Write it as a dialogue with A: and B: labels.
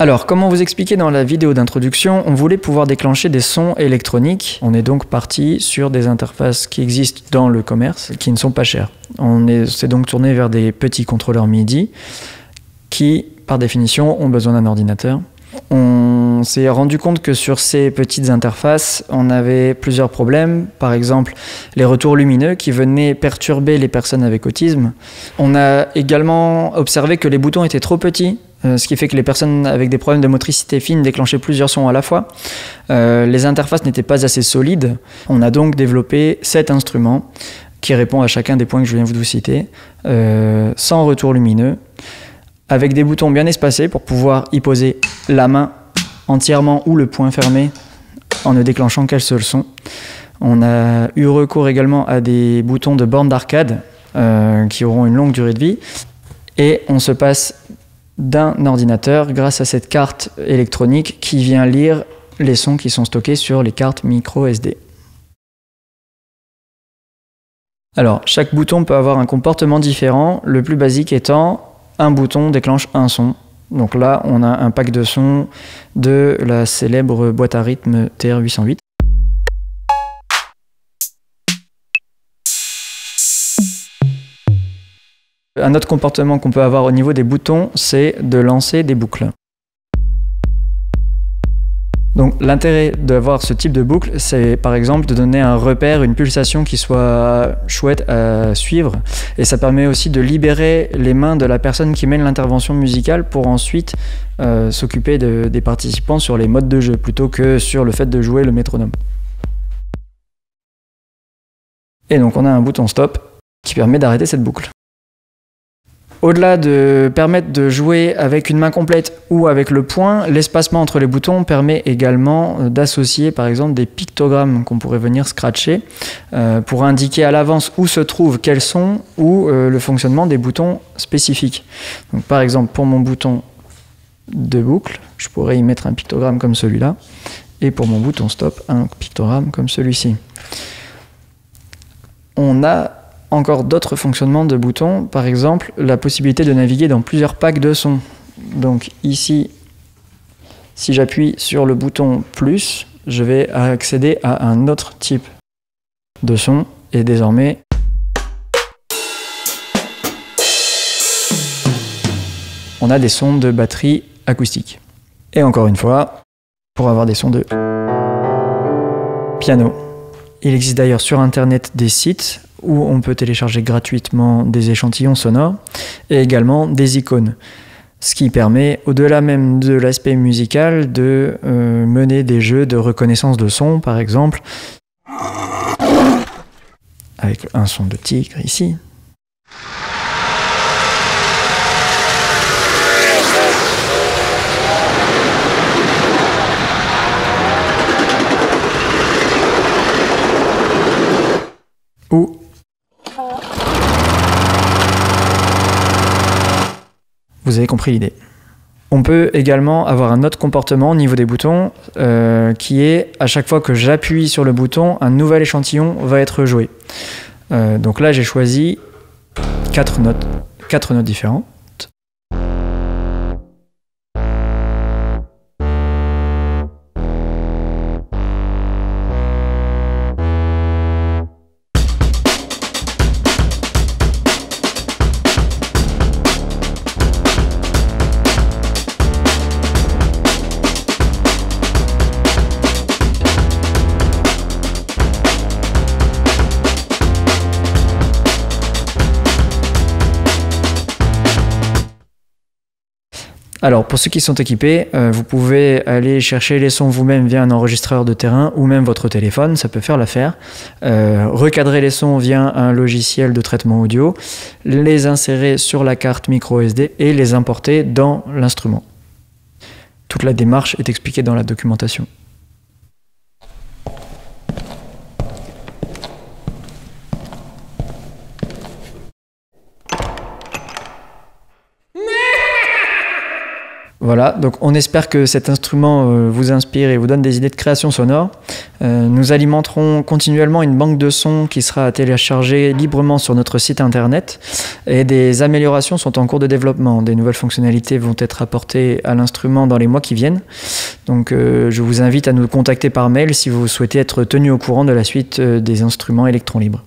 A: Alors, comme on vous expliquait dans la vidéo d'introduction, on voulait pouvoir déclencher des sons électroniques. On est donc parti sur des interfaces qui existent dans le commerce, qui ne sont pas chères. On s'est donc tourné vers des petits contrôleurs MIDI qui, par définition, ont besoin d'un ordinateur. On s'est rendu compte que sur ces petites interfaces, on avait plusieurs problèmes. Par exemple, les retours lumineux qui venaient perturber les personnes avec autisme. On a également observé que les boutons étaient trop petits, ce qui fait que les personnes avec des problèmes de motricité fine déclenchaient plusieurs sons à la fois. Les interfaces n'étaient pas assez solides. On a donc développé cet instrument qui répond à chacun des points que je viens de vous citer, sans retour lumineux, avec des boutons bien espacés pour pouvoir y poser la main entièrement ou le poing fermé en ne déclenchant qu'un seul son. On a eu recours également à des boutons de borne d'arcade qui auront une longue durée de vie, et on se passe d'un ordinateur grâce à cette carte électronique qui vient lire les sons qui sont stockés sur les cartes micro SD. Alors, chaque bouton peut avoir un comportement différent, le plus basique étant un bouton déclenche un son. Donc là, on a un pack de sons de la célèbre boîte à rythme TR-808. Un autre comportement qu'on peut avoir au niveau des boutons, c'est de lancer des boucles. Donc l'intérêt d'avoir ce type de boucle, c'est par exemple de donner un repère, une pulsation qui soit chouette à suivre, et ça permet aussi de libérer les mains de la personne qui mène l'intervention musicale pour ensuite s'occuper des participants sur les modes de jeu plutôt que sur le fait de jouer le métronome. Et donc on a un bouton stop qui permet d'arrêter cette boucle. Au-delà de permettre de jouer avec une main complète ou avec le poing, l'espacement entre les boutons permet également d'associer par exemple des pictogrammes qu'on pourrait venir scratcher pour indiquer à l'avance où se trouve quel son ou le fonctionnement des boutons spécifiques. Donc, par exemple, pour mon bouton de boucle, je pourrais y mettre un pictogramme comme celui-là, et pour mon bouton stop, un pictogramme comme celui-ci. On a encore d'autres fonctionnements de boutons, par exemple la possibilité de naviguer dans plusieurs packs de sons. Donc ici, si j'appuie sur le bouton plus, je vais accéder à un autre type de son, et désormais on a des sons de batterie acoustique. Et encore une fois, pour avoir des sons de piano. Il existe d'ailleurs sur internet des sites où on peut télécharger gratuitement des échantillons sonores et également des icônes. Ce qui permet, au-delà même de l'aspect musical, de mener des jeux de reconnaissance de son, par exemple, avec un son de tigre ici. Ou vous avez compris l'idée. On peut également avoir un autre comportement au niveau des boutons qui est, à chaque fois que j'appuie sur le bouton, un nouvel échantillon va être joué. Donc là, j'ai choisi 4 notes différentes. Alors, pour ceux qui sont équipés, vous pouvez aller chercher les sons vous-même via un enregistreur de terrain ou même votre téléphone, ça peut faire l'affaire. Recadrer les sons via un logiciel de traitement audio, les insérer sur la carte micro SD et les importer dans l'instrument. Toute la démarche est expliquée dans la documentation. Voilà, donc on espère que cet instrument vous inspire et vous donne des idées de création sonore. Nous alimenterons continuellement une banque de sons qui sera à télécharger librement sur notre site internet et des améliorations sont en cours de développement. Des nouvelles fonctionnalités vont être apportées à l'instrument dans les mois qui viennent. Donc je vous invite à nous contacter par mail si vous souhaitez être tenu au courant de la suite des instruments électrons libres.